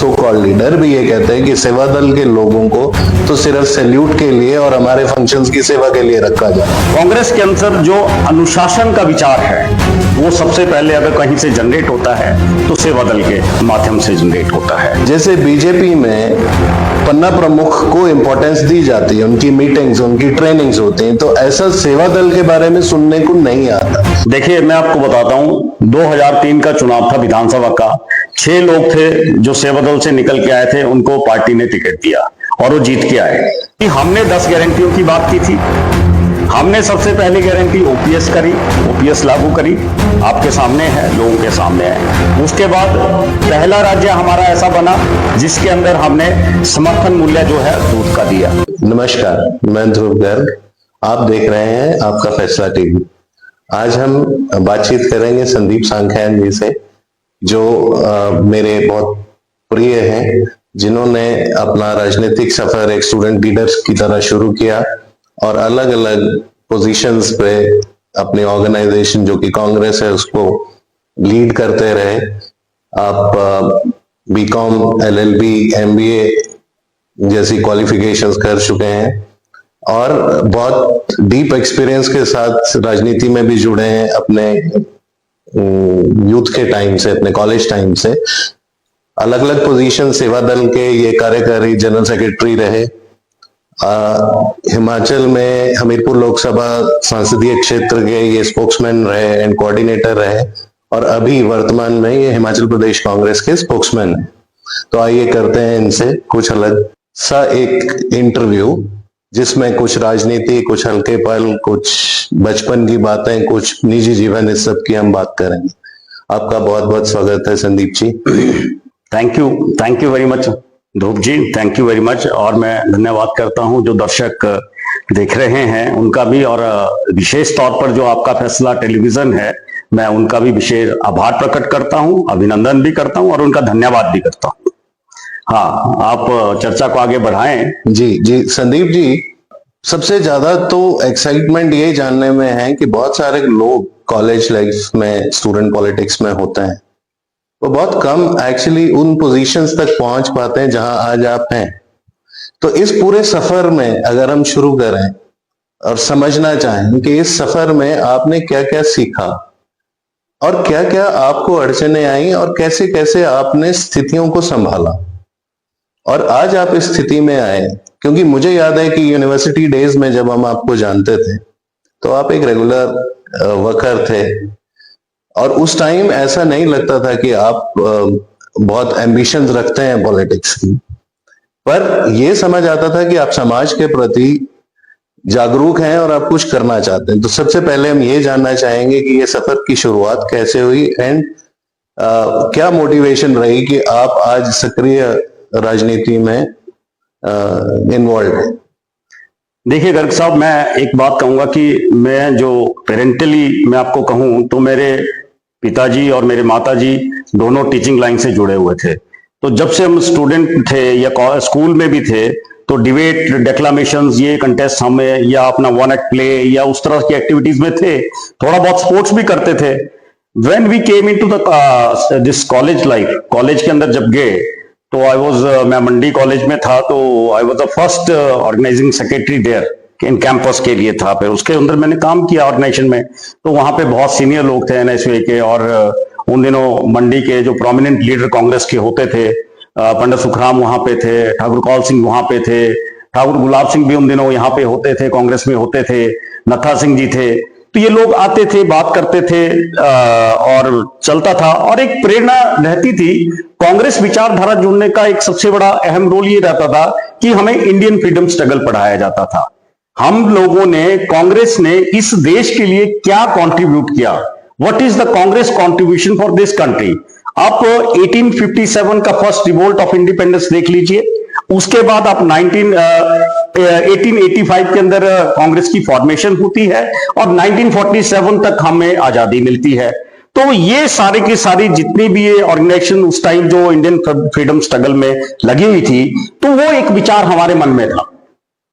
So called leader भी ये कहते हैं कि सेवा दल के लोगों को तो सिर्फ सैल्यूट के लिए और हमारे फंक्शंस की सेवा के लिए रखा जाए। कांग्रेस के अंदर जो अनुशासन का विचार है वो सबसे पहले अगर कहीं से जनरेट होता है तो सेवा दल के माध्यम से जनरेट होता है। जैसे बीजेपी में पन्ना प्रमुख को इंपॉर्टेंस दी जाती है, उनकी मीटिंग्स, उनकी ट्रेनिंग्स होती हैं, तो ऐसा सेवा दल के बारे में सुनने को नहीं आता। देखिए मैं आपको बताता हूं, 2003 का चुनाव था विधानसभा का, 6 लोग थे जो सेवा दल से निकल के आए थे, उनको पार्टी ने टिकट दिया और वो जीत के आए। हमने 10 गारंटियों की बात की थी। हमने सबसे पहली गारंटी ओपीएस करी, ओपीएस लागू करी, आपके सामने है, लोगों के सामने है। उसके बाद पहला राज्य हमारा ऐसा बना जिसके अंदर हमने समर्थन मूल्य जो है दूध का दिया। नमस्कार, मैं ध्रुव गर्ग, आप देख रहे हैं आपका फैसला टीवी। आज हम बातचीत करेंगे संदीप सांख्यान जी से, जो मेरे बहुत प्रिय हैं, जिन्होंने अपना राजनीतिक सफर एक स्टूडेंट लीडर्स की तरह शुरू किया और अलग अलग पोजीशंस पे अपनी ऑर्गेनाइजेशन जो कि कांग्रेस है उसको लीड करते रहे। आप बीकॉम, एलएलबी, एमबीए जैसी क्वालिफिकेशंस कर चुके हैं और बहुत डीप एक्सपीरियंस के साथ राजनीति में भी जुड़े हैं अपने यूथ के टाइम से, अपने कॉलेज टाइम से। अलग अलग पोजीशन सेवा दल के ये कार्यकारी जनरल सेक्रेटरी रहे, हिमाचल में हमीरपुर लोकसभा संसदीय क्षेत्र के ये स्पोक्समैन रहे एंड कोऑर्डिनेटर रहे, और अभी वर्तमान में ये हिमाचल प्रदेश कांग्रेस के स्पोक्समैन हैं। तो आइए करते हैं इनसे कुछ अलग सा एक इंटरव्यू, जिसमें कुछ राजनीति, कुछ हल्के पल, कुछ बचपन की बातें, कुछ निजी जीवन, इस सब की हम बात करेंगे। आपका बहुत बहुत स्वागत है Sandeep ji. Thank you very much Dhruv ji, thank you very much. और मैं धन्यवाद करता हूं जो दर्शक देख रहे हैं उनका भी, और विशेष तौर पर जो आपका फैसला टेलीविजन है, मैं उनका भी विशेष आभार प्रकट करता हूं, अभिनंदन भी करता हूं और उनका धन्यवाद भी करता हूं। हाँ, आप चर्चा को आगे बढ़ाएं। जी संदीप जी, सबसे ज्यादा तो एक्साइटमेंट ये जानने में है कि बहुत सारे लोग कॉलेज लाइफ में, स्टूडेंट पॉलिटिक्स में होते हैं, वो बहुत कम एक्चुअली उन पोजीशंस तक पहुंच पाते हैं जहां आज आप हैं। तो इस पूरे सफर में अगर हम शुरू करें और समझना चाहें कि इस सफर में आपने क्या क्या सीखा और क्या क्या आपको अड़चने आई और कैसे कैसे आपने स्थितियों को संभाला और आज आप इस स्थिति में आए। क्योंकि मुझे याद है कि यूनिवर्सिटी डेज में जब हम आपको जानते थे तो आप एक रेगुलर वर्कर थे, और उस टाइम ऐसा नहीं लगता था कि आप बहुत एम्बिशंस रखते हैं पॉलिटिक्स की, पर यह समझ आता था कि आप समाज के प्रति जागरूक हैं और आप कुछ करना चाहते हैं। तो सबसे पहले हम ये जानना चाहेंगे कि ये सफर की शुरुआत कैसे हुई एंड क्या मोटिवेशन रही कि आप आज सक्रिय राजनीति में इन्वॉल्व हैं। देखिए गर्ग साहब, मैं एक बात कहूंगा कि मैं जो पेरेंटली मैं आपको कहूं तो मेरे पिताजी और मेरे माताजी दोनों टीचिंग लाइन से जुड़े हुए थे। तो जब से हम स्टूडेंट थे या स्कूल में भी थे तो डिबेट, डेक्लामेशंस, ये कंटेस्ट हमें, या अपना वन एक्ट प्ले या उस तरह की एक्टिविटीज में थे। थोड़ा बहुत स्पोर्ट्स भी करते थे। When we came into the this college life, college के अंदर जब गए तो मैं मंडी कॉलेज में था, तो I was the first organising secretary there in campus के लिए था। फिर उसके अंदर मैंने काम किया ऑर्गेनाइजेशन में, तो वहां पे बहुत सीनियर लोग थे एनएसयूए के, और उन दिनों मंडी के जो प्रोमिनेंट लीडर कांग्रेस के होते थे, पंडित सुखराम वहां पे थे, ठाकुर कौल सिंह वहां पे थे, ठाकुर गुलाब सिंह भी उन दिनों यहाँ पे होते थे, कांग्रेस में होते थे, नत्था सिंह जी थे। तो ये लोग आते थे, बात करते थे और चलता था। और एक प्रेरणा रहती थी, कांग्रेस विचारधारा जुड़ने का एक सबसे बड़ा अहम रोल ये रहता था कि हमें इंडियन फ्रीडम स्ट्रगल पढ़ाया जाता था। हम लोगों ने, कांग्रेस ने इस देश के लिए क्या कंट्रीब्यूट किया, what is the Congress contribution for this country. आप 1857 का फर्स्ट रिवोल्ट ऑफ इंडिपेंडेंस देख लीजिए, उसके बाद आप 1885 के अंदर कांग्रेस की फॉर्मेशन होती है और 1947 तक हमें आजादी मिलती है। तो ये सारे की सारी जितनी भी ये ऑर्गेनाइजेशन उस टाइम जो इंडियन फ्रीडम स्ट्रगल में लगी हुई थी, तो वो एक विचार हमारे मन में था।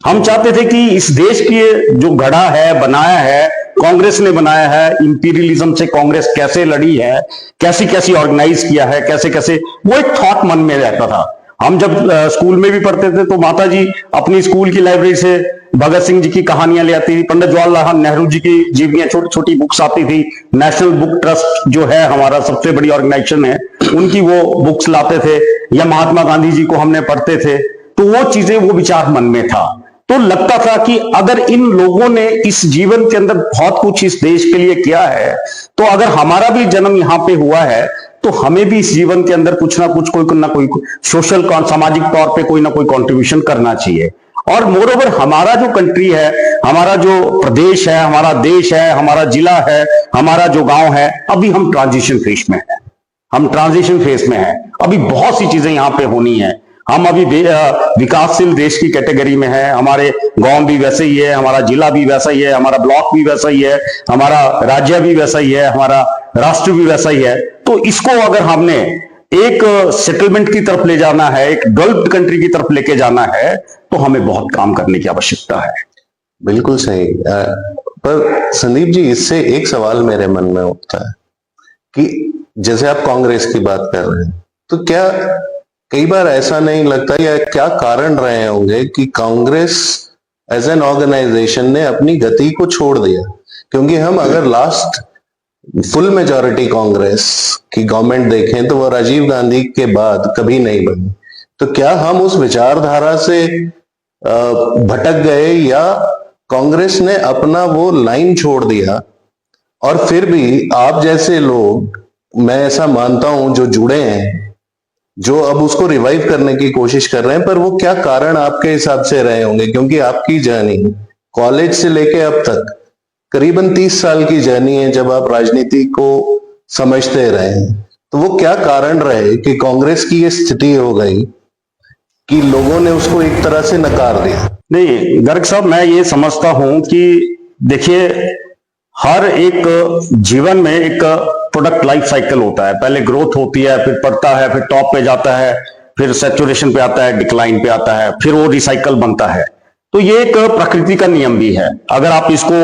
हम चाहते थे कि इस देश की जो गढ़ा है, बनाया है, कांग्रेस ने बनाया है, इंपीरियलिज्म से कांग्रेस कैसे लड़ी है, कैसी कैसी ऑर्गेनाइज किया है, कैसे कैसे, वो एक थॉट मन में रहता था। हम जब स्कूल में भी पढ़ते थे तो माता जी अपनी स्कूल की लाइब्रेरी से भगत सिंह जी की कहानियां ले आती थी, पंडित जवाहरलाल नेहरू जी की जीवनियां, छोटी छोटी बुक्स आती थी, नेशनल बुक ट्रस्ट जो है हमारा सबसे बड़ी ऑर्गेनाइजेशन है, उनकी वो बुक्स लाते थे, या महात्मा गांधी जी को हमने पढ़ते थे। तो वो चीजें, वो विचार मन में था। तो लगता था कि अगर इन लोगों ने इस जीवन के अंदर बहुत कुछ इस देश के लिए किया है, तो अगर हमारा भी जन्म यहां पे हुआ है तो हमें भी इस जीवन के अंदर कुछ ना कुछ, कोई ना कोई सोशल, सामाजिक तौर पे कोई ना कोई कंट्रीब्यूशन करना चाहिए। और मोरओवर हमारा जो कंट्री है, हमारा जो प्रदेश है, हमारा देश है, हमारा जिला है, हमारा जो गांव है, अभी हम ट्रांजिशन फेज में है, हम ट्रांजिशन फेज में है। अभी बहुत सी चीजें यहां पे होनी है। हम अभी विकासशील देश की कैटेगरी में है, हमारे गांव भी वैसे ही है, हमारा जिला भी वैसा ही है, हमारा ब्लॉक भी वैसा ही है, हमारा राज्य भी वैसा ही है, हमारा राष्ट्र भी वैसा ही है। तो इसको अगर हमने एक सेटलमेंट की तरफ ले जाना है, एक डेवलप्ड कंट्री की तरफ लेके जाना है, तो हमें बहुत काम करने की आवश्यकता है। बिल्कुल सही। पर संदीप जी, इससे एक सवाल मेरे मन में उठता है कि जैसे आप कांग्रेस की बात कर रहे हैं, तो क्या कई बार ऐसा नहीं लगता, या क्या कारण रहे होंगे कि कांग्रेस एज एन ऑर्गेनाइजेशन ने अपनी गति को छोड़ दिया? क्योंकि हम अगर लास्ट फुल मेजॉरिटी कांग्रेस की गवर्नमेंट देखें तो वो राजीव गांधी के बाद कभी नहीं बनी। तो क्या हम उस विचारधारा से भटक गए, या कांग्रेस ने अपना वो लाइन छोड़ दिया? और फिर भी आप जैसे लोग, मैं ऐसा मानता हूं, जो जुड़े हैं, जो अब उसको रिवाइव करने की कोशिश कर रहे हैं, पर वो क्या कारण आपके हिसाब से रहे होंगे? क्योंकि आपकी जर्नी कॉलेज से लेके अब तक करीबन 30 साल की जर्नी है, जब आप राजनीति को समझते रहे हैं। तो वो क्या कारण रहे कि कांग्रेस की ये स्थिति हो गई कि लोगों ने उसको एक तरह से नकार दिया? नहीं गर्ग साहब, मैं ये समझता हूं कि देखिए, हर एक जीवन में एक प्रोडक्ट लाइफ साइकिल होता है। पहले ग्रोथ होती है, फिर बढ़ता है, फिर टॉप पे जाता है, फिर सैचुरेशन पे आता है, डिक्लाइन पे आता है, फिर वो रिसाइकल बनता है। तो ये एक प्रकृति का नियम भी है। अगर आप इसको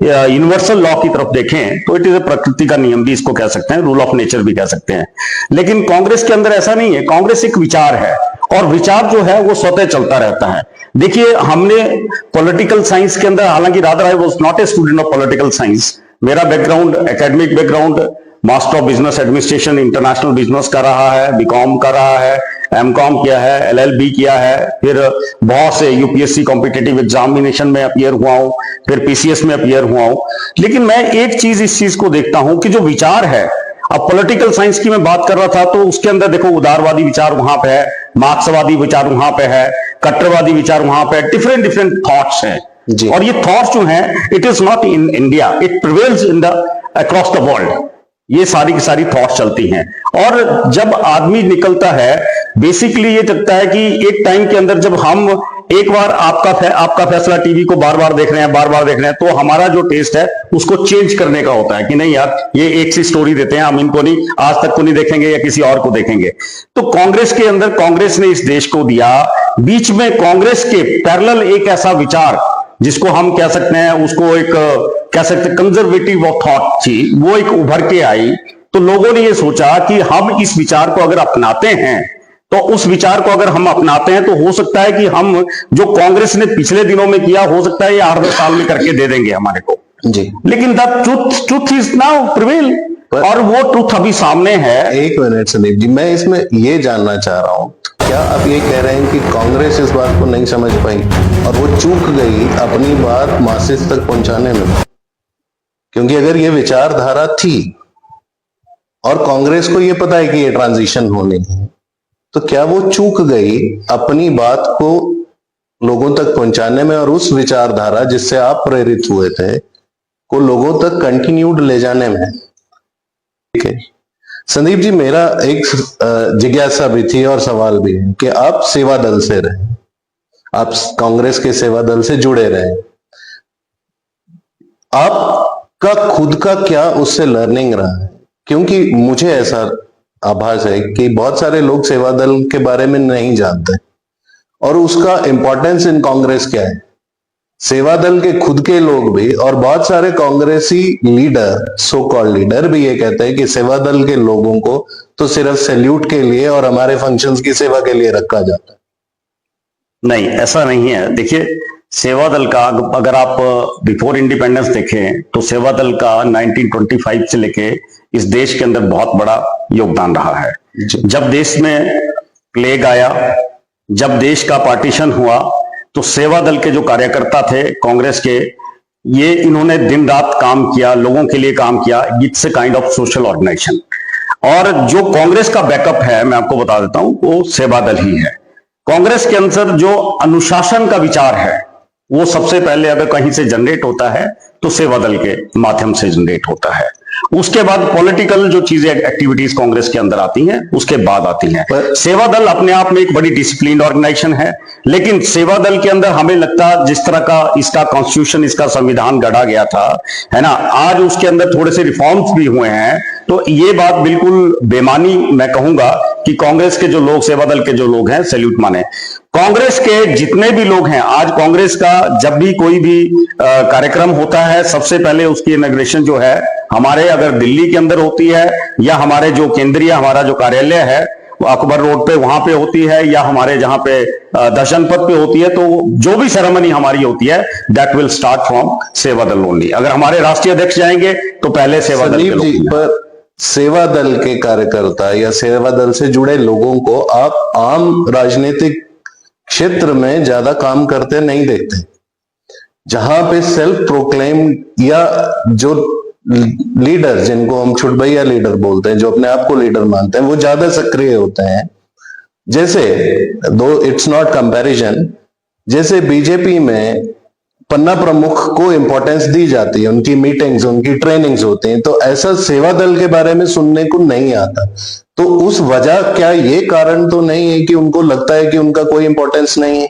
यूनिवर्सल लॉ की तरफ देखें तो इट इज ए प्रकृति का नियम भी इसको कह सकते हैं, रूल ऑफ नेचर भी कह सकते हैं। लेकिन कांग्रेस के अंदर ऐसा नहीं है। कांग्रेस एक विचार है, और विचार जो है वो स्वतः चलता रहता है। देखिए, हमने पॉलिटिकल साइंस के अंदर, हालांकि rather I was not a student of political science, मेरा background, academic background master of business administration international business का रहा है, बीकॉम का रहा है, एमकॉम किया है, एलएलबी किया है, फिर बहुत से यूपीएससी कॉम्पिटिटिव एग्जामिनेशन में अपीयर हुआ हूं, फिर पीसीएस में अपीयर हुआ हूं। लेकिन मैं एक चीज, इस चीज को देखता हूं कि जो विचार है, अब पॉलिटिकल साइंस की मैं बात कर रहा था, तो उसके अंदर देखो उदारवादी विचार वहां पे है, मार्क्सवादी विचार वहां पे है, कट्टरवादी विचार वहां पे, डिफरेंट डिफरेंट थॉट्स हैं। और ये थॉट्स जो हैं, it is not in India, it prevails in the across the world. ये सारी की सारी थॉट्स चलती हैं। और जब आदमी निकलता है, बेसिकली ये लगता है कि एक टाइम के अंदर जब हम एक बार आपका फैसला टीवी को बार बार देख रहे हैं, तो हमारा जो टेस्ट है उसको चेंज करने का होता है कि नहीं यार, ये एक सी स्टोरी देते हैं, हम इनको नहीं, आज तक को नहीं देखेंगे या किसी और को देखेंगे। तो कांग्रेस के अंदर, कांग्रेस ने इस देश को दिया, बीच में कांग्रेस के पैरेलल एक ऐसा विचार जिसको हम कह सकते हैं, उसको एक कह सकते कंजर्वेटिव ऑफ थॉट थी, वो एक उभर के आई। तो लोगों ने ये सोचा कि हम इस विचार को अगर अपनाते हैं, तो उस विचार को अगर हम अपनाते हैं, तो हो सकता है कि हम जो कांग्रेस ने पिछले दिनों में किया, हो सकता है ये 8-10 साल में करके दे देंगे हमारे को जी। लेकिन the truth is now prevail, और वो ट्रूथ अभी सामने है। एक मिनट संदीप जी, मैं इसमें ये जानना चाह रहा हूं, क्या आप ये कह रहे हैं कि कांग्रेस इस बात को नहीं समझ पाई और वो चूक गई अपनी बात मासेस तक पहुंचाने में? क्योंकि अगर ये विचारधारा थी और कांग्रेस को ये पता है कि ये ट्रांजिशन होनी है, तो क्या वो चूक गई अपनी बात को लोगों तक पहुंचाने में, और उस विचारधारा जिससे आप प्रेरित हुए थे को लोगों तक कंटिन्यूड ले जाने में? ठीक है संदीप जी, मेरा एक जिज्ञासा भी थी और सवाल भी है कि आप सेवा दल से रहे, आप कांग्रेस के सेवा दल से जुड़े रहे, आपका खुद का क्या उससे लर्निंग रहा है? क्योंकि मुझे ऐसा आभास है कि बहुत सारे लोग सेवा दल के बारे में नहीं जानते और उसका इंपॉर्टेंस इन कांग्रेस क्या है। सेवा दल के खुद के लोग भी और बहुत सारे कांग्रेसी लीडर, सो कॉल्ड लीडर भी ये कहते हैं कि सेवा दल के लोगों को तो सिर्फ सैल्यूट के लिए और हमारे फंक्शंस की सेवा के लिए रखा जाता है। नहीं, ऐसा नहीं है। देखिए, सेवा दल का अगर आप बिफोर इंडिपेंडेंस देखें तो सेवा दल का 1925 से लेके इस देश के अंदर बहुत बड़ा योगदान रहा है। जब देश में प्लेग आया, जब देश का पार्टीशन हुआ, तो सेवा दल के जो कार्यकर्ता थे कांग्रेस के, ये इन्होंने दिन रात काम किया, लोगों के लिए काम किया। It's a kind of social organisation. और जो कांग्रेस का बैकअप है, मैं आपको बता देता हूं, वो सेवा दल ही है। कांग्रेस के अंदर जो अनुशासन का विचार है वो सबसे पहले अगर कहीं से जनरेट होता है तो सेवा दल के माध्यम से जनरेट होता है। उसके बाद पॉलिटिकल जो चीजें एक्टिविटीज कांग्रेस के अंदर आती हैं उसके बाद आती हैं। सेवा दल अपने आप में एक बड़ी डिसिप्लिन ऑर्गेनाइजेशन है, लेकिन सेवा दल के अंदर हमें लगता है जिस तरह का इसका कॉन्स्टिट्यूशन, इसका संविधान गढ़ा गया था, है ना, आज उसके अंदर थोड़े से रिफॉर्म्स भी हुए हैं। तो ये बात बिल्कुल बेमानी मैं कहूंगा कि कांग्रेस के जो लोग, सेवा दल के जो लोग हैं, सैल्यूट माने। कांग्रेस के जितने भी लोग हैं, आज कांग्रेस का जब भी कोई भी कार्यक्रम होता है, सबसे पहले उसकी इनॉग्रेशन जो है हमारे अगर दिल्ली के अंदर होती है, या हमारे जो केंद्रीय हमारा जो कार्यालय है वो अकबर रोड पे वहां पे होती है, या हमारे जहां पे दर्शन पथ पे होती है, तो जो भी सेरेमनी हमारी होती है दैट विल स्टार्ट फ्रॉम सेवा दल ओनली। अगर हमारे राष्ट्रीय अध्यक्ष जाएंगे तो पहले सेवा दल के लोग। पर सेवा दल के कार्यकर्ता या सेवा दल से जुड़े लोगों को आप आम राजनीतिक क्षेत्र में ज्यादा काम करते नहीं देखते, जहां पे सेल्फ प्रोक्लेम या जो लीडर, जिनको हम छुटभैया लीडर बोलते हैं, जो अपने आप को लीडर मानते हैं, वो ज्यादा सक्रिय होते हैं। जैसे, दो इट्स नॉट कंपैरिजन, जैसे बीजेपी में पन्ना प्रमुख को इंपॉर्टेंस दी जाती है, उनकी मीटिंग्स, उनकी ट्रेनिंग्स होती हैं, तो ऐसा सेवा दल के बारे में सुनने को नहीं आता। तो उस वजह, क्या ये कारण तो नहीं है कि उनको लगता है कि उनका कोई इंपॉर्टेंस नहीं है?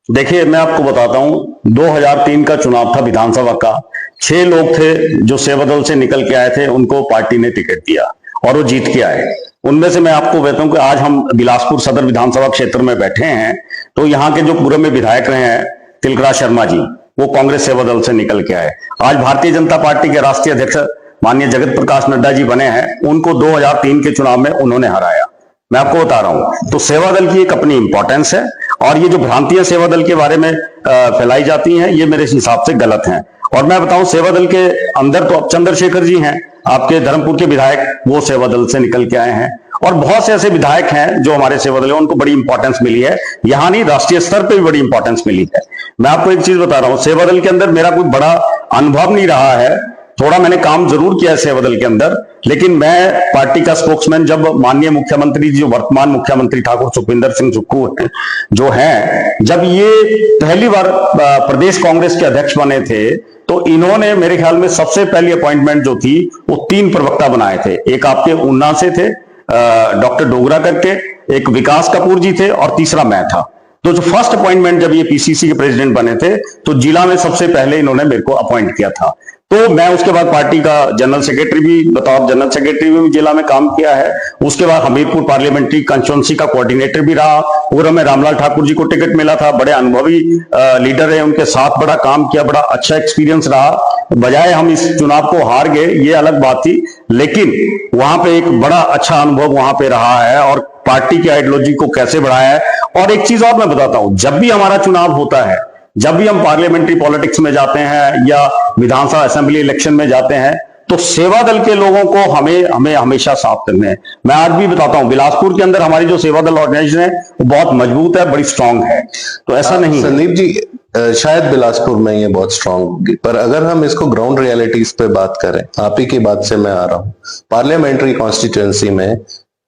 देखिए, मैं आपको बताता हूं, 2003 का चुनाव था विधानसभा का। 6 लोग थे जो सेवा दल से निकल के आए थे, उनको पार्टी ने टिकट दिया और वो जीत के आए। उनमें से मैं आपको कहता हूं कि आज हम बिलासपुर सदर विधानसभा क्षेत्र में बैठे हैं, तो यहाँ के जो पूर्व में विधायक रहे हैं तिलकराज शर्मा जी, वो कांग्रेस सेवा दल से निकल के आए। आज भारतीय जनता पार्टी के राष्ट्रीय अध्यक्ष माननीय जगत प्रकाश नड्डा जी बने हैं, उनको 2003 के चुनाव में उन्होंने हराया। मैं आपको बता रहा हूं, तो सेवा दल की एक अपनी इंपॉर्टेंस है, और ये जो भ्रांतियां सेवा दल के बारे में फैलाई जाती हैं, ये मेरे हिसाब से गलत हैं। और मैं बताऊं, सेवा दल के अंदर तो अब चंद्रशेखर जी हैं, आपके धर्मपुर के विधायक, वो सेवा दल से निकल के आए हैं। और बहुत से ऐसे विधायक हैं जो हमारे सेवा दल, उनको बड़ी इंपॉर्टेंस मिली है, यहां नहीं, राष्ट्रीय स्तर पे भी बड़ी इंपॉर्टेंस मिली है। मैं आपको एक चीज बता रहा हूं, सेवा दल के अंदर मेरा कोई बड़ा अनुभव नहीं रहा है, थोड़ा मैंने काम जरूर किया है सेवा दल के अंदर, लेकिन मैं पार्टी का स्पोक्समैन, जब माननीय मुख्यमंत्री, जो वर्तमान मुख्यमंत्री ठाकुर सुखविंदर सिंह सुक्खू जो हैं, जब ये पहली बार प्रदेश कांग्रेस के अध्यक्ष बने थे, तो इन्होंने मेरे ख्याल में सबसे पहली अपॉइंटमेंट जो थी वो 3 प्रवक्ता बनाए थे। एक आपके ऊना से थे डॉक्टर डोगरा करके, एक विकास कपूर जी थे, और तीसरा मैं था। तो जो फर्स्ट अपॉइंटमेंट जब ये पीसीसी के प्रेसिडेंट बने थे, तो जिला में सबसे पहले इन्होंने मेरे को अपॉइंट किया था। तो मैं उसके बाद पार्टी का जनरल सेक्रेटरी भी, बतौर जनरल सेक्रेटरी भी जिला में काम किया है। उसके बाद हमीरपुर पार्लियामेंट्री कंस्टिट्यूंसी का कोऑर्डिनेटर भी रहा। पूर्व में रामलाल ठाकुर जी को टिकट मिला था, बड़े अनुभवी लीडर है, उनके साथ बड़ा काम किया, बड़ा अच्छा एक्सपीरियंस रहा। बजाय हम इस चुनाव को हार गए, ये अलग बात थी, लेकिन वहां पे एक बड़ा अच्छा अनुभव वहां पे रहा है, और पार्टी की आइडियोलॉजी को कैसे बढ़ाया है। और एक चीज और मैं बताता हूं, जब भी हमारा चुनाव होता है, जब भी हम पार्लियामेंट्री पॉलिटिक्स में जाते हैं या विधानसभा असेंबली इलेक्शन में जाते हैं, तो सेवा दल के लोगों को हमें हमेशा साथ करने हैं। मैं आज भी बताता हूं, बिलासपुर के अंदर हमारी जो सेवा दल ऑर्गेनाइजेशन है वो बहुत मजबूत है, बड़ी स्ट्रांग है। तो ऐसा नहीं है संदीप जी, शायद बिलासपुर में ये बहुत स्ट्रांग होगी, पर अगर हम इसको ग्राउंड रियलिटीज पे बात करें, आप ही की बात से मैं आ रहा हूं, पार्लियामेंट्री कॉन्स्टिट्यूएंसी में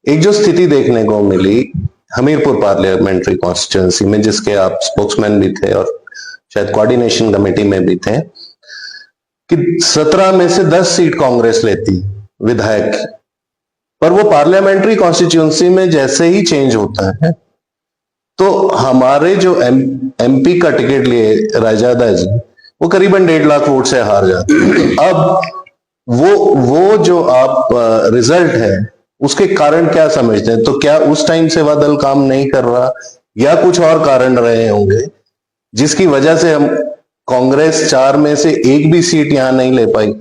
एक जो स्थिति देखने को मिली हमीरपुर पार्लियामेंट्री कॉन्स्टिट्यूएंसी में, जिसके आप स्पोक्समैन भी थे और शायद कोऑर्डिनेशन कमेटी में भी थे, कि 17 में से 10 सीट कांग्रेस लेती विधायक की, पर वो पार्लियामेंट्री कॉन्स्टिट्यूएंसी में जैसे ही चेंज होता है, तो हमारे जो एमपी का टिकट लिए रायजादा जी, वो करीबन 1.5 लाख वोट से हार जाते हैं। अब वो जो आप रिजल्ट है, उसके कारण क्या समझते हैं? तो क्या उस टाइम सेवा दल काम नहीं कर रहा, या कुछ और कारण रहे होंगे जिसकी वजह से हम कांग्रेस 4 में से एक भी सीट यहां नहीं ले पाई।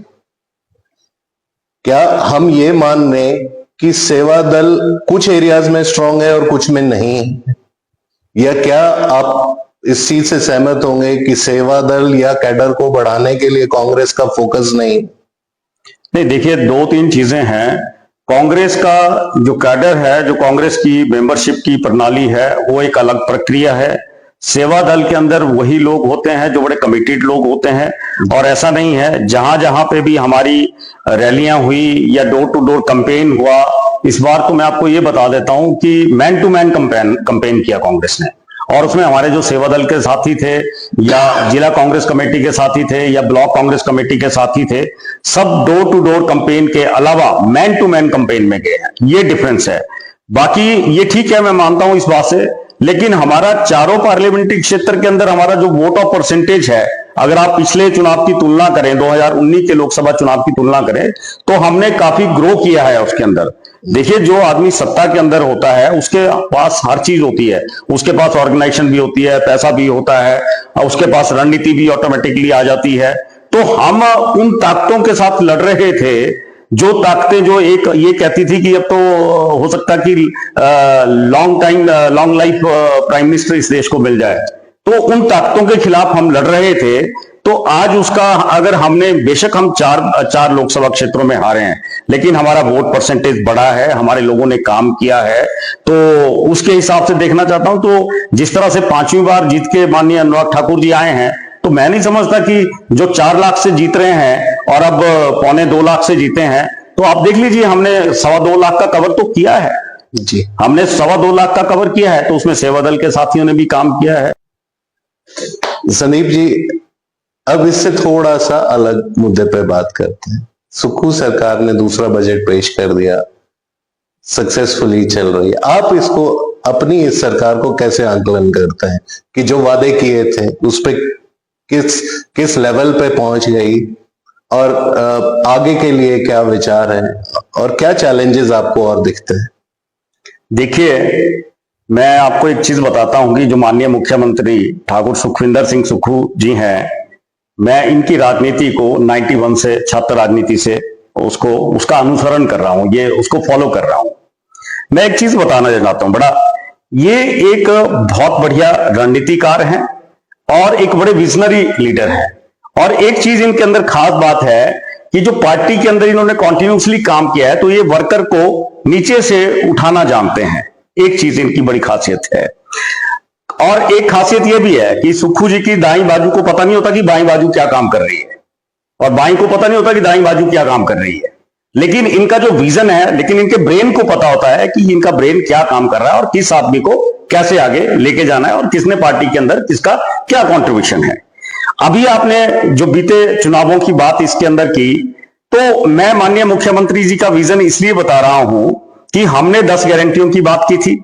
क्या हम ये मान लें कि सेवा दल कुछ एरियाज में स्ट्रांग है और कुछ में नहीं है, या क्या आप इस चीज से सहमत होंगे कि सेवा दल या कैडर को बढ़ाने के लिए कांग्रेस का फोकस नहीं? नहीं, देखिए 2-3 चीजें हैं। कांग्रेस का जो कैडर है, जो कांग्रेस की मेंबरशिप की प्रणाली है, वो एक अलग प्रक्रिया है। सेवा दल के अंदर वही लोग होते हैं जो बड़े कमिटेड लोग होते हैं, और ऐसा नहीं है, जहां जहां पे भी हमारी रैलियां हुई या डोर टू डोर कैंपेन हुआ, इस बार तो मैं आपको ये बता देता हूं कि मैन टू मैन कैंपेन किया कांग्रेस ने, और उसमें हमारे जो सेवा दल के साथी थे या जिला कांग्रेस कमेटी के साथी थे या ब्लॉक कांग्रेस कमेटी के साथी थे, सब डोर टू डोर कैंपेन के अलावा मैन टू मैन कैंपेन में गए हैं। ये डिफरेंस है। बाकी ये ठीक है, मैं मानता हूं इस बात से, लेकिन हमारा चारों पार्लियामेंट्री क्षेत्र के अंदर हमारा जो वोट ऑफ परसेंटेज है, अगर आप पिछले चुनाव की तुलना करें, 2019 के लोकसभा चुनाव की तुलना करें, तो हमने काफी ग्रो किया है उसके अंदर। देखिए, जो आदमी सत्ता के अंदर होता है उसके पास हर चीज होती है, उसके पास ऑर्गेनाइजेशन भी होती है, पैसा भी होता है, और उसके पास रणनीति भी ऑटोमेटिकली आ जाती है। तो हम उन ताकतों के साथ लड़ रहे थे, जो ताकतें जो एक ये कहती थी कि अब तो हो सकता है कि लॉन्ग लाइफ प्राइम मिनिस्टर इस देश को मिल जाए, तो उन ताकतों के खिलाफ हम लड़ रहे थे। तो आज उसका, अगर हमने, बेशक हम चार लोकसभा क्षेत्रों में हारे हैं, लेकिन हमारा वोट परसेंटेज बढ़ा है, हमारे लोगों ने काम किया है, तो उसके हिसाब से देखना चाहता हूं। तो जिस तरह से 5वीं बार जीत के माननीय अनुराग ठाकुर जी आए हैं, तो मैं नहीं समझता कि जो 4 लाख से जीत रहे हैं और अब 1.25 लाख से जीते हैं, तो आप देख लीजिए, हमने 2.25 लाख का कवर तो किया है जी। हमने 2.25 लाख का कवर किया है, तो उसमें सेवा दल के साथियों ने भी काम किया है। संदीप जी, अब इससे थोड़ा सा अलग मुद्दे पे बात करते हैं। सुक्खू सरकार ने दूसरा बजट पेश कर दिया, सक्सेसफुली चल रही है। आप इसको, अपनी इस सरकार को कैसे आकलन करते हैं कि जो वादे किए थे उस पे किस लेवल पे पहुंच गई, और आगे के लिए क्या विचार है, और क्या चैलेंजेस आपको और दिखते हैं? देखिए, मैं आपको एक चीज बताता हूं कि जो माननीय मुख्यमंत्री ठाकुर सुखविंदर सिंह सुक्खू जी हैं, मैं इनकी राजनीति को 91 से छात्र राजनीति से उसका अनुसरण कर रहा हूं, ये उसको फॉलो कर रहा हूं। मैं एक चीज बताना चाहता हूं, ये एक बहुत बढ़िया रणनीतिकार हैं और एक बड़े विजनरी लीडर हैं। और एक चीज इनके अंदर खास बात है कि जो पार्टी के अंदर इन्होंने कॉन्टिन्यूसली काम किया है, तो ये वर्कर को नीचे से उठाना जानते हैं। एक चीज इनकी बड़ी खासियत है। और एक खासियत यह भी है कि सुक्खू जी की दाईं बाजू को पता नहीं होता कि बाईं बाजू क्या काम कर रही है, और बाईं को पता नहीं होता कि दाईं बाजू क्या काम कर रही है। लेकिन इनका जो विजन है, लेकिन इनके ब्रेन को पता होता है कि इनका ब्रेन क्या काम कर रहा है और किस आदमी को कैसे आगे लेके जाना है, और किसने पार्टी के अंदर किसका क्या कॉन्ट्रीब्यूशन है। अभी आपने जो बीते चुनावों की बात इसके अंदर की, तो मैं माननीय मुख्यमंत्री जी का विजन इसलिए बता रहा हूं कि हमने 10 गारंटियों की बात की थी।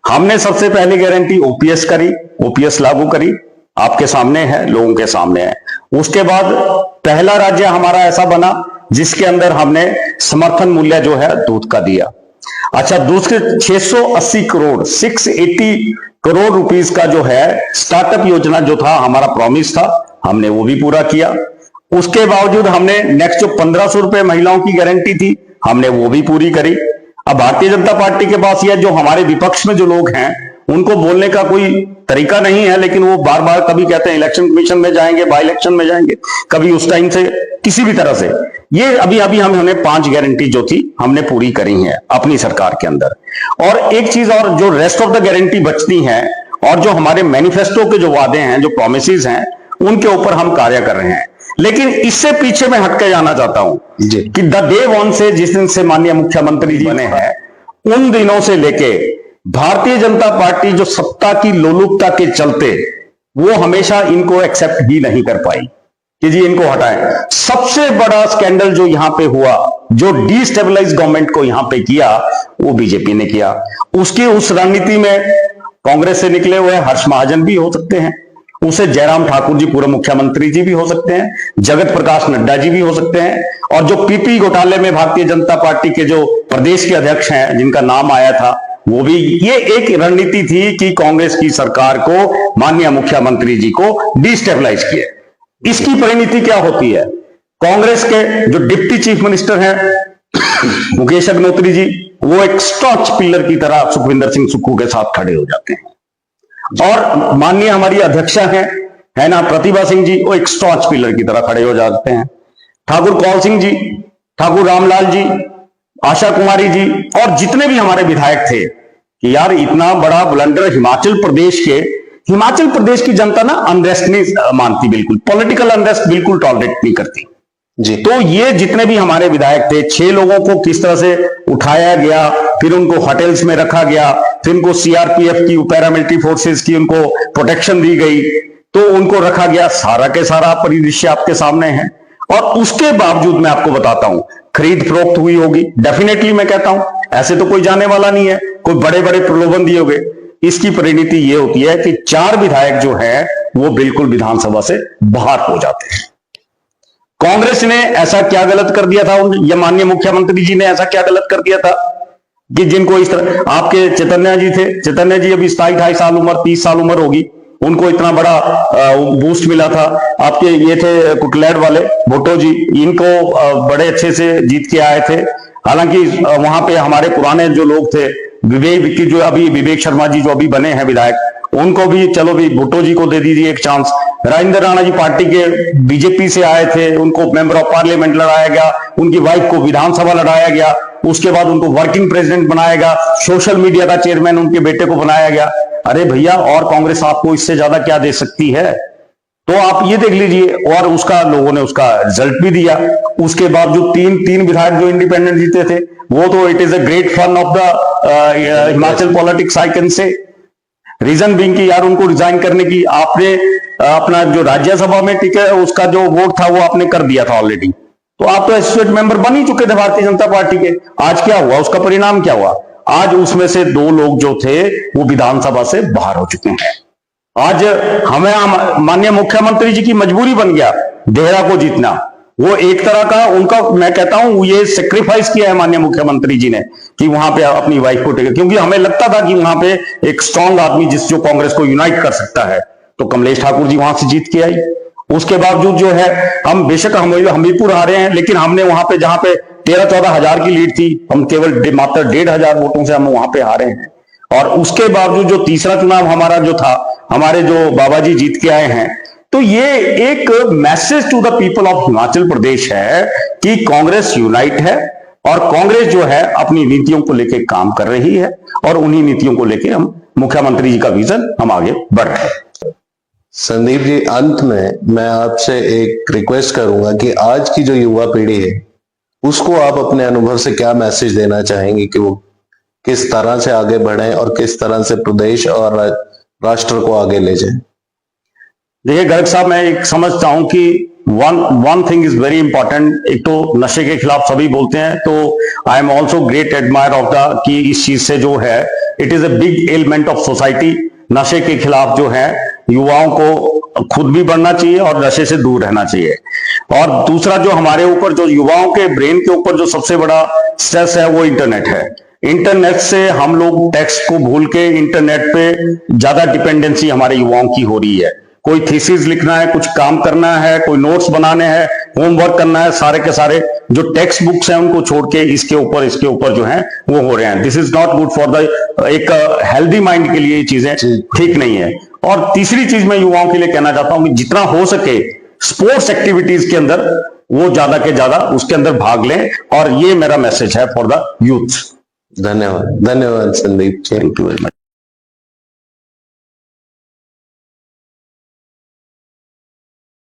हमने सबसे पहली गारंटी ओपीएस करी, ओपीएस लागू करी, आपके सामने है, लोगों के सामने है। उसके बाद पहला राज्य हमारा ऐसा बना जिसके अंदर हमने समर्थन मूल्य जो है दूध का दिया। अच्छा, दूसरे 680 करोड़ 680 करोड़ रुपीस का जो है स्टार्टअप योजना जो था, हमारा प्रॉमिस था, हमने वो भी पूरा किया। उसके बावजूद हमने नेक्स्ट जो 1500 रुपए महिलाओं की गारंटी थी, हमने वो भी पूरी करी। अब भारतीय जनता पार्टी के पास या जो हमारे विपक्ष में जो लोग हैं, उनको बोलने का कोई तरीका नहीं है, लेकिन वो बार बार कभी कहते हैं इलेक्शन कमीशन में जाएंगे, बाई इलेक्शन में जाएंगे, कभी उस टाइम से किसी भी तरह से। ये अभी हमने 5 गारंटी जो थी हमने पूरी करी है अपनी सरकार के अंदर। और एक चीज और, जो रेस्ट ऑफ द गारंटी बचती हैं और जो हमारे मैनिफेस्टो के जो वादे हैं, जो प्रोमिसेस हैं, उनके ऊपर हम कार्य कर रहे हैं। लेकिन इससे पीछे मैं हटके जाना चाहता हूं कि द डे वन से, जिस दिन से माननीय मुख्यमंत्री जी बने हैं, उन दिनों से लेके भारतीय जनता पार्टी जो सत्ता की लोलुपता के चलते वो हमेशा इनको एक्सेप्ट ही नहीं कर पाई कि जी इनको हटाएं। सबसे बड़ा स्कैंडल जो यहां पे हुआ, जो डिस्टेबलाइज गवर्नमेंट को यहां पे किया, वो बीजेपी ने किया। उसकी उस रणनीति में कांग्रेस से निकले हुए हर्ष महाजन भी हो सकते हैं, उसे जयराम ठाकुर जी पूर्व मुख्यमंत्री जी भी हो सकते हैं, जगत प्रकाश नड्डा जी भी हो सकते हैं, और जो पीपी घोटाले में भारतीय जनता पार्टी के जो प्रदेश के अध्यक्ष हैं, जिनका नाम आया था, वो भी। ये एक रणनीति थी कि कांग्रेस की सरकार को, माननीय मुख्यमंत्री जी को डिस्टेबलाइज किया। इसकी परिणति क्या होती है? कांग्रेस के जो डिप्टी चीफ मिनिस्टर हैं मुकेश अग्निहोत्री जी, वो एक स्टॉच पिलर की तरह सुखविंदर सिंह सुक्खू के साथ खड़े हो जाते हैं। और माननीय हमारी अध्यक्षा है ना प्रतिभा सिंह जी, वो एक स्टॉच पिलर की तरह खड़े हो जाते हैं। ठाकुर कौल सिंह जी, ठाकुर रामलाल जी, आशा कुमारी जी और जितने भी हमारे विधायक थे कि यार इतना बड़ा ब्लंडर हिमाचल प्रदेश की जनता ना अनरेस्ट नहीं मानती, बिल्कुल पॉलिटिकल अनरेस्ट बिल्कुल टॉलरेट नहीं करती जी। तो ये जितने भी हमारे विधायक थे, 6 लोगों को किस तरह से उठाया गया, फिर उनको होटल्स में रखा गया, फिर उनको सीआरपीएफ की पैरामिलिट्री फोर्सेस की उनको प्रोटेक्शन दी गई, तो उनको रखा गया, सारा के सारा परिदृश्य आपके सामने है। और उसके बावजूद मैं आपको बताता हूं खरीद फरोख्त हुई होगी, डेफिनेटली मैं कहता हूं, ऐसे तो कोई जाने वाला नहीं है, कोई बड़े बड़े प्रलोभन दिए होंगे। इसकी परिणति ये होती है कि 4 विधायक जो है वो बिल्कुल विधानसभा से बाहर हो जाते हैं। कांग्रेस ने ऐसा क्या गलत कर दिया था, या माननीय मुख्यमंत्री जी ने ऐसा क्या गलत कर दिया था कि जिनको इस तरह, आपके चैतन्य जी थे, चैतन्य जी अभी 27-28 साल उम्र, 30 साल उम्र होगी, उनको इतना बड़ा बूस्ट मिला था। आपके ये थे कुटलैड वाले भुट्टो जी, इनको बड़े अच्छे से जीत के आए थे। हालांकि वहां पे हमारे पुराने जो लोग थे, विवेक शर्मा जी जो अभी बने हैं विधायक, उनको भी चलो भी भुट्टो जी को दे दीजिए एक चांस। राजेंद्र राणा जी पार्टी के बीजेपी से आए थे, उनको मेंबर ऑफ पार्लियामेंट लड़ाया गया, उनकी वाइफ को विधानसभा लड़ाया गया, उसके बाद उनको वर्किंग प्रेसिडेंट बनाया गया, सोशल मीडिया का चेयरमैन उनके बेटे को बनाया गया। अरे भैया, और कांग्रेस आपको इससे ज्यादा क्या दे सकती है? तो आप ये देख लीजिए, और उसका लोगों ने उसका रिजल्ट भी दिया। उसके बावजूद तीन विधायक जो इंडिपेंडेंट जीते थे, वो तो it is a great fun of the Himachal politics I can say. Reason being कि यार उनको रिजाइन करने की आपने अपना जो राज्यसभा में टिकट उसका जो वोट था वो आपने कर दिया था ऑलरेडी, तो आप तो एसोसिएट मेंबर बन ही चुके थे भारतीय जनता पार्टी के। आज क्या हुआ, उसका परिणाम क्या हुआ? आज उसमें से 2 लोग जो थे वो विधानसभा से बाहर हो चुके हैं। आज हमें माननीय मुख्यमंत्री जी की मजबूरी बन गया देहरा को जीतना। वो एक तरह का उनका, मैं कहता हूं ये सेक्रीफाइस किया है माननीय मुख्यमंत्री जी ने कि वहां पे अपनी वाइफ को टिकट, क्योंकि हमें लगता था कि वहां पे एक स्ट्रांग आदमी जो कांग्रेस को यूनाइट कर सकता है, तो कमलेश ठाकुर जी वहां से जीत के आई। उसके बावजूद जो है हम बेशक हमीरपुर हारे हैं, लेकिन हमने वहां पे जहां पे 13-14 हजार की लीड थी, हम केवल मात्र 1,500 वोटों से हम वहां पे हारे हैं। और उसके बावजूद जो तीसरा चुनाव हमारा जो था, हमारे जो बाबा जी जीत के आए हैं, तो ये एक message to the people of Himachal Pradesh है कि कांग्रेस यूनाइट है और कांग्रेस जो है अपनी नीतियों को लेकर काम कर रही है, और उन्हीं नीतियों को लेकर हम मुख्यमंत्री जी का विजन हम आगे बढ़ रहे हैं। संदीप जी, अंत में मैं आपसे एक रिक्वेस्ट करूंगा कि आज की जो युवा पीढ़ी है उसको आप अपने अनुभव से क्या मैसेज देना चाहेंगे कि वो किस तरह से आगे बढ़े और किस तरह से प्रदेश और राष्ट्र को आगे ले जाए? देखिए गर्ग साहब, मैं एक समझता हूं कि one thing is very important. एक तो नशे के खिलाफ सभी बोलते हैं, तो I am also great admire of the कि इस चीज से जो है it is a big element of society. नशे के खिलाफ जो है युवाओं को खुद भी बढ़ना चाहिए और नशे से दूर रहना चाहिए। और दूसरा जो हमारे ऊपर जो युवाओं के ब्रेन के ऊपर जो सबसे बड़ा स्ट्रेस है वो इंटरनेट है। इंटरनेट से हम लोग टेक्स्ट को भूल के इंटरनेट पे ज्यादा डिपेंडेंसी हमारे युवाओं की हो रही है। कोई थीसिस लिखना है, कुछ काम करना है, कोई नोट्स बनाने हैं, होमवर्क करना है, सारे के सारे जो टेक्स्ट बुक्स हैं उनको छोड़ के इसके ऊपर जो है वो हो रहे हैं। This is not good for the एक हेल्दी माइंड के लिए ये चीजें ठीक नहीं है। और तीसरी चीज मैं युवाओं के लिए कहना चाहता हूं कि जितना हो सके स्पोर्ट्स एक्टिविटीज के अंदर वो ज्यादा के ज्यादा उसके अंदर भाग लें, और ये मेरा मैसेज है फॉर द यूथ। धन्यवाद Sandeep ji. Thank you very much.